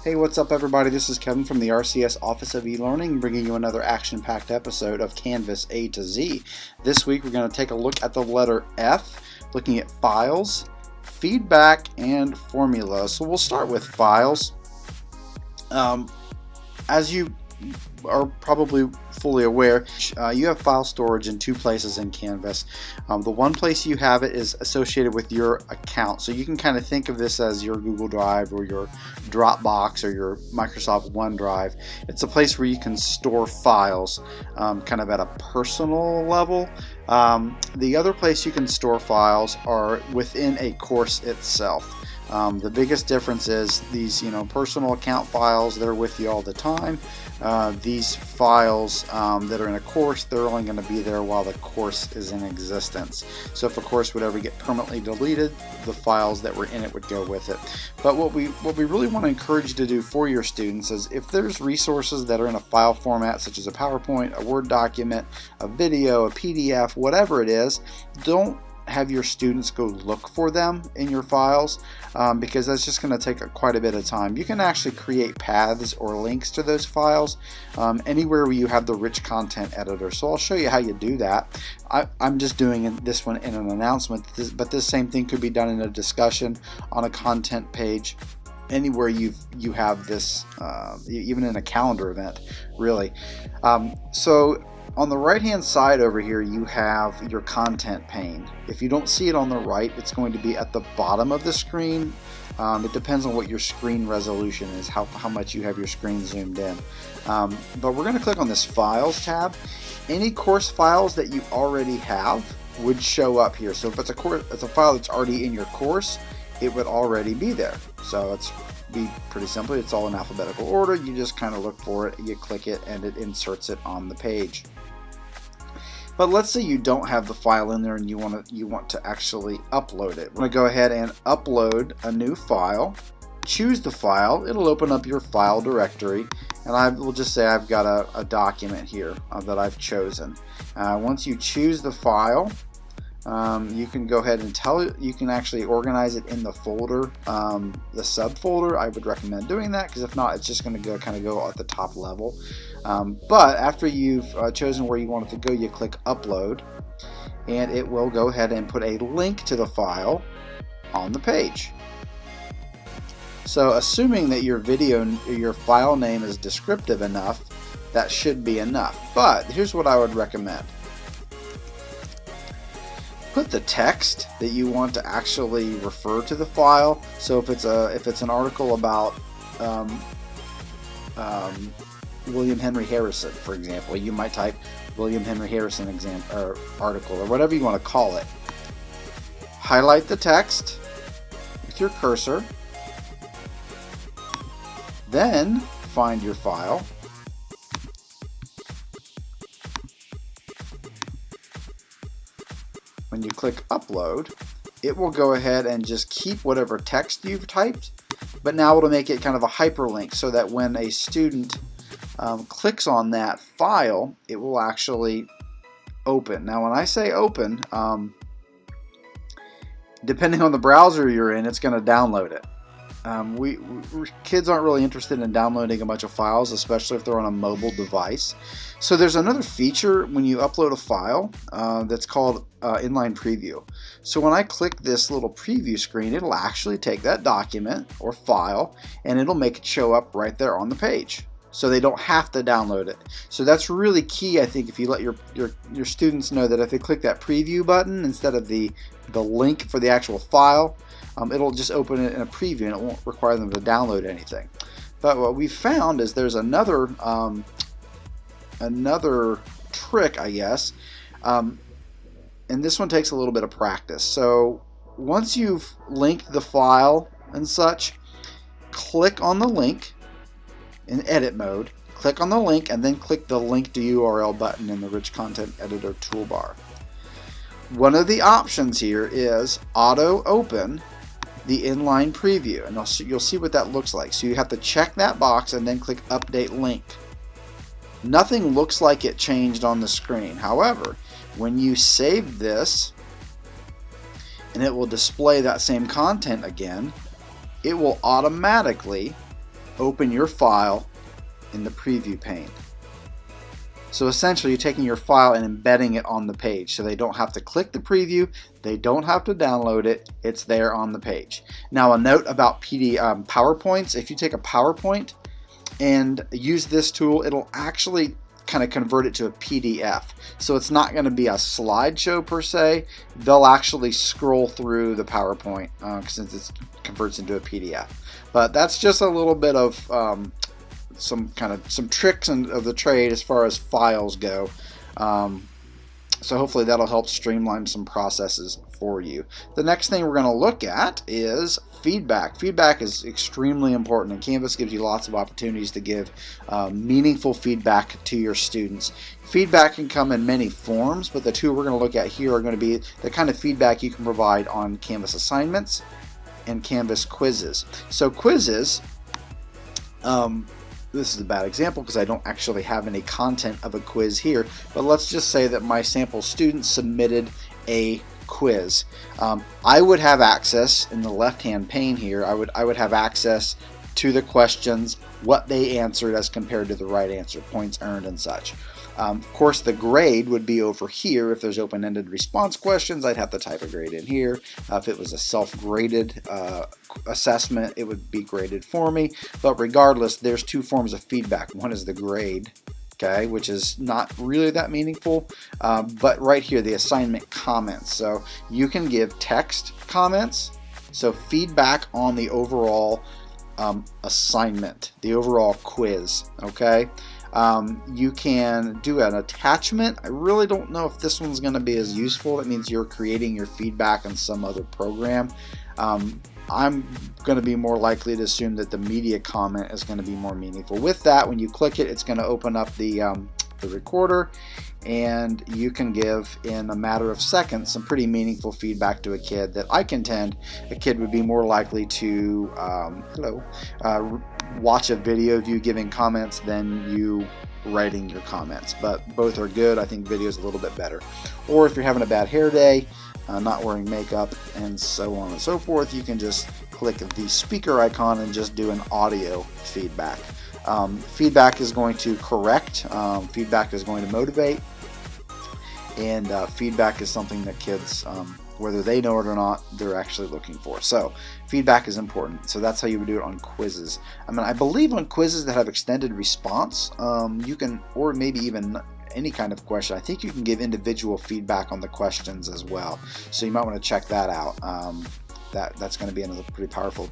Hey, what's up everybody? This is Kevin from the RCS Office of eLearning, bringing you another action-packed episode of Canvas A to Z. This week we're going to take a look at the letter F, looking at files, feedback, and formula. So we'll start with files. As you are probably fully aware, you have file storage in two places in Canvas. The one place you have it is associated with your account, so you can kind of think of this as your Google Drive or your Dropbox or your Microsoft OneDrive. It's a place where you can store files kind of at a personal level. The other place you can store files are within a course itself. The biggest difference is these, personal account files, they're with you all the time. These files that are in a course, they're only going to be there while the course is in existence. So if a course would ever get permanently deleted, the files that were in it would go with it. But what we really want to encourage you to do for your students is, if there's resources that are in a file format, such as a PowerPoint, a Word document, a video, a PDF, whatever it is, don't have your students go look for them in your files, because that's just going to take quite a bit of time. You can actually create paths or links to those files anywhere where you have the rich content editor. So I'll show you how you do that. I'm just doing this one in an announcement, but this same thing could be done in a discussion on a content page. Anywhere you have this, even in a calendar event, really. So on the right hand side over here, you have your content pane. If you don't see it on the right, it's going to be at the bottom of the screen. It depends on what your screen resolution is, how much you have your screen zoomed in. But we're going to click on this Files tab. Any course files that you already have would show up here. So if it's a file that's already in your course, it would already be there. So it's be pretty simple. It's all in alphabetical order. You just kind of look for it, you click it, and it inserts it on the page. But let's say you don't have the file in there and you want to actually upload it. We're going to go ahead and upload a new file. Choose the file. It'll open up your file directory, and I will just say I've got a document here that I've chosen. Once you choose the file, you can go ahead and you can actually organize it in the folder, the subfolder. I would recommend doing that, because if not, it's just going to go at the top level. But after you've chosen where you want it to go, you click upload, and it will go ahead and put a link to the file on the page. So assuming that your file name is descriptive enough, that should be enough. But here's what I would recommend. Put the text that you want to actually refer to the file. So if it's an article about William Henry Harrison, for example, you might type William Henry Harrison article, or whatever you want to call it. Highlight the text with your cursor, then find your file. When you click upload, it will go ahead and just keep whatever text you've typed, but now it'll make it kind of a hyperlink, so that when a student clicks on that file, it will actually open. Now when I say open, depending on the browser you're in, it's going to download it. Kids aren't really interested in downloading a bunch of files, especially if they're on a mobile device. So there's another feature when you upload a file that's called inline preview. So when I click this little preview screen, it'll actually take that document or file, and it'll make it show up right there on the page, so they don't have to download it. So that's really key, I think, if you let your students know that if they click that preview button instead of the link for the actual file, it'll just open it in a preview, and it won't require them to download anything. But what we found is there's another trick, I guess, and this one takes a little bit of practice. So once you've linked the file and such, click on the link in edit mode, click on the link, and then click the link to URL button in the Rich Content Editor toolbar. One of the options here is auto open the inline preview, and you'll see what that looks like. So you have to check that box and then click update link. Nothing looks like it changed on the screen. However, when you save this, and it will display that same content again, it will automatically open your file in the preview pane. So essentially you're taking your file and embedding it on the page, so they don't have to click the preview, they don't have to download it, it's there on the page. Now a note about PowerPoints: if you take a PowerPoint and use this tool, it'll actually kind of convert it to a PDF. So it's not going to be a slideshow per se, they'll actually scroll through the PowerPoint since it converts into a PDF. But that's just a little bit of some tricks of the trade as far as files go. So hopefully that'll help streamline some processes for you. The next thing we're going to look at is feedback. Feedback is extremely important, and Canvas gives you lots of opportunities to give meaningful feedback to your students. Feedback can come in many forms, but the two we're going to look at here are going to be the kind of feedback you can provide on Canvas assignments and Canvas quizzes. So quizzes, this is a bad example because I don't actually have any content of a quiz here, but let's just say that my sample student submitted a quiz. I would have access in the left-hand pane here. I would have access to the questions, what they answered as compared to the right answer, points earned and such. Of course, the grade would be over here. If there's open-ended response questions, I'd have to type a grade in here. If it was a self-graded assessment, it would be graded for me. But regardless, there's two forms of feedback. One is the grade, okay, which is not really that meaningful. But right here, the assignment comments. So you can give text comments, so feedback on the overall assignment, the overall quiz, okay? You can do an attachment. I really don't know if this one's going to be as useful. It means you're creating your feedback in some other program. I'm going to be more likely to assume that the media comment is going to be more meaningful. With that, when you click it, it's going to open up the recorder, and you can give in a matter of seconds some pretty meaningful feedback to a kid that I contend a kid would be more likely to watch a video of you giving comments than you writing your comments. But both are good. I think video is a little bit better. Or if you're having a bad hair day, not wearing makeup, and so on and so forth, you can just click the speaker icon and just do an audio feedback. Feedback is going to correct, feedback is going to motivate, and feedback is something that kids, whether they know it or not, they're actually looking for. So feedback is important. So that's how you would do it on quizzes. I believe on quizzes that have extended response, you can, or maybe even any kind of question, I think you can give individual feedback on the questions as well. So you might want to check that out. That's going to be another pretty powerful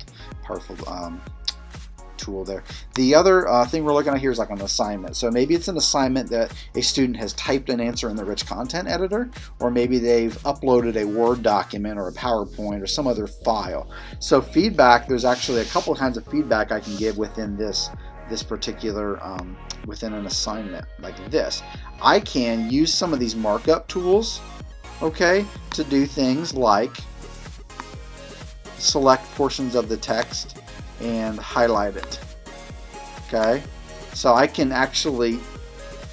tool there. The other thing we're looking at here is like an assignment. So maybe it's an assignment that a student has typed an answer in the rich content editor, or maybe they've uploaded a Word document or a PowerPoint or some other file. So feedback, there's actually a couple kinds of feedback I can give within this particular within an assignment like this. I can use some of these markup tools, okay, to do things like select portions of the text and highlight it, okay? So I can actually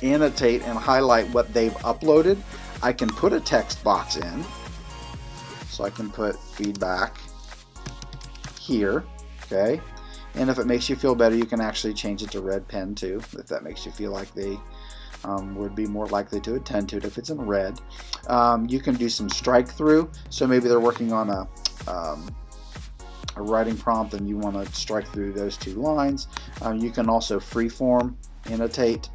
annotate and highlight what they've uploaded. I can put a text box in, so I can put feedback here, okay? And if it makes you feel better, you can actually change it to red pen too, if that makes you feel like they would be more likely to attend to it if it's in red. You can do some strike through, so maybe they're working on a writing prompt and you want to strike through those two lines. You can also freeform annotate,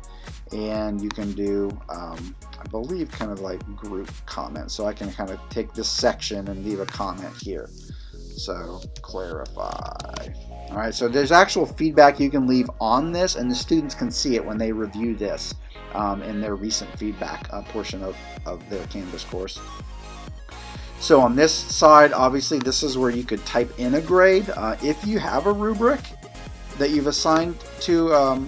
and you can do I believe kind of like group comments. So I can kind of take this section and leave a comment here. So clarify. Alright, so there's actual feedback you can leave on this, and the students can see it when they review this in their recent feedback portion of their Canvas course. So on this side, obviously this is where you could type in a grade. If you have a rubric that you've assigned to a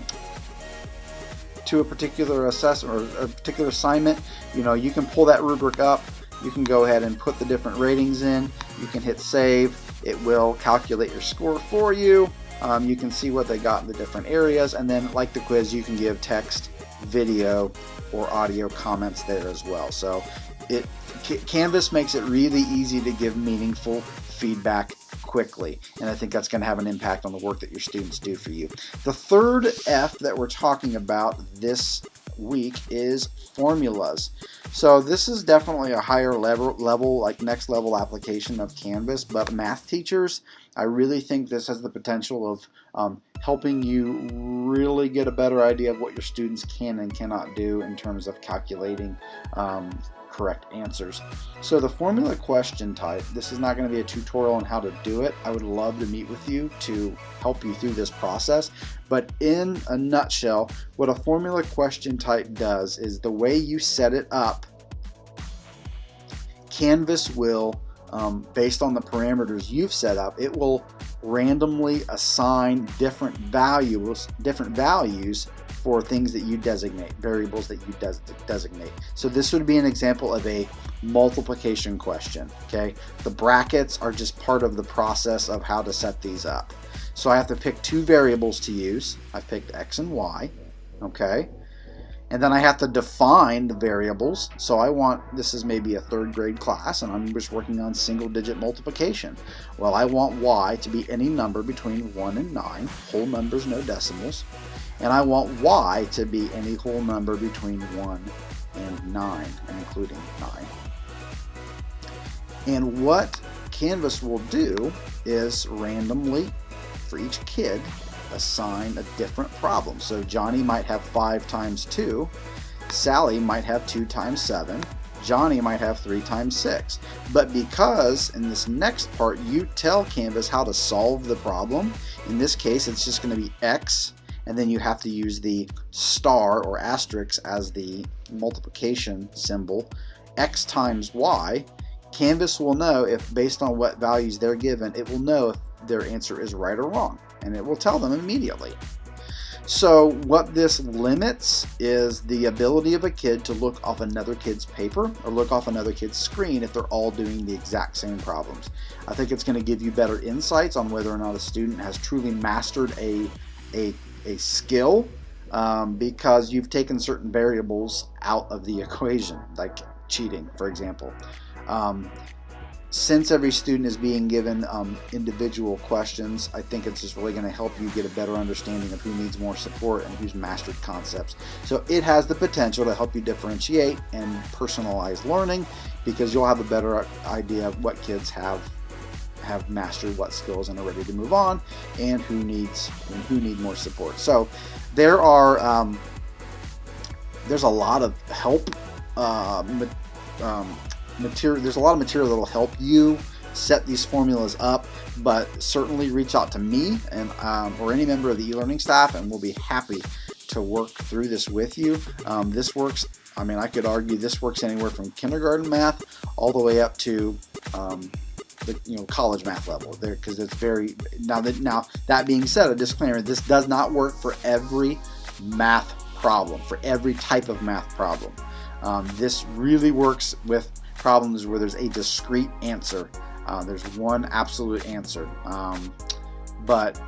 particular assessment or a particular assignment, you can pull that rubric up. You can go ahead and put the different ratings in. You can hit save. It will calculate your score for you. You can see what they got in the different areas, and then like the quiz, you can give text, video, or audio comments there as well. So Canvas makes it really easy to give meaningful feedback quickly, and I think that's going to have an impact on the work that your students do for you. The third F that we're talking about this week is formulas. So this is definitely a higher level, like next level application of Canvas, but math teachers, I really think this has the potential of helping you really get a better idea of what your students can and cannot do in terms of calculating correct answers. So the formula question type, this is not going to be a tutorial on how to do it. I would love to meet with you to help you through this process, but in a nutshell, what a formula question type does is the way you set it up, Canvas will, based on the parameters you've set up, it will randomly assign different values for things that you designate, variables that you designate. So this would be an example of a multiplication question, okay? The brackets are just part of the process of how to set these up. So I have to pick two variables to use. I've picked X and Y, okay? And then I have to define the variables. So this is maybe a third grade class and I'm just working on single digit multiplication. Well, I want Y to be any number between 1 and 9, whole numbers, no decimals. And I want Y to be any whole number between 1 and 9, and including 9. And what Canvas will do is randomly, for each kid, assign a different problem. So Johnny might have 5 times 2, Sally might have 2 times 7, Johnny might have 3 times 6. But because in this next part you tell Canvas how to solve the problem, in this case it's just going to be X, and then you have to use the star or asterisk as the multiplication symbol, X times Y, Canvas will know if, based on what values they're given, it will know if their answer is right or wrong, and it will tell them immediately. So what this limits is the ability of a kid to look off another kid's paper or look off another kid's screen if they're all doing the exact same problems. I think it's going to give you better insights on whether or not a student has truly mastered a skill because you've taken certain variables out of the equation, like cheating, for example. Since every student is being given individual questions, I think it's just really going to help you get a better understanding of who needs more support and who's mastered concepts. So it has the potential to help you differentiate and personalize learning because you'll have a better idea of what kids have mastered what skills and are ready to move on, and who need more support. So there's a lot of help material. There's a lot of material that will help you set these formulas up, but certainly reach out to me and or any member of the e-learning staff, and we'll be happy to work through this with you. This works. I mean, I could argue this works anywhere from kindergarten math all the way up to the college math level there, because it's very now that being said, a disclaimer: this does not work for every math problem, for every type of math problem. This really works with problems where there's a discrete answer. There's one absolute answer, but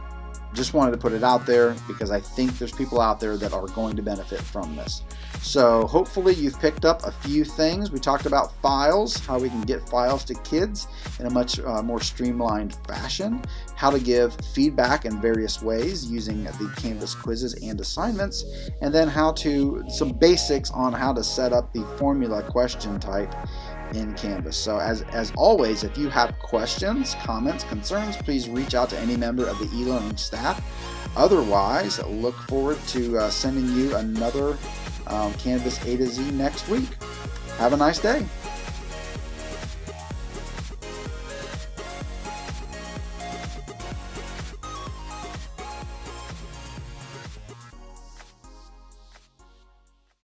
just wanted to put it out there because I think there's people out there that are going to benefit from this. So hopefully you've picked up a few things. We talked about files, how we can get files to kids in a much more streamlined fashion, how to give feedback in various ways using the Canvas quizzes and assignments, and then some basics on how to set up the formula question type in Canvas. So as always, if you have questions, comments, concerns, please reach out to any member of the e-learning staff. Otherwise, look forward to sending you another Canvas A to Z next week. Have a nice day.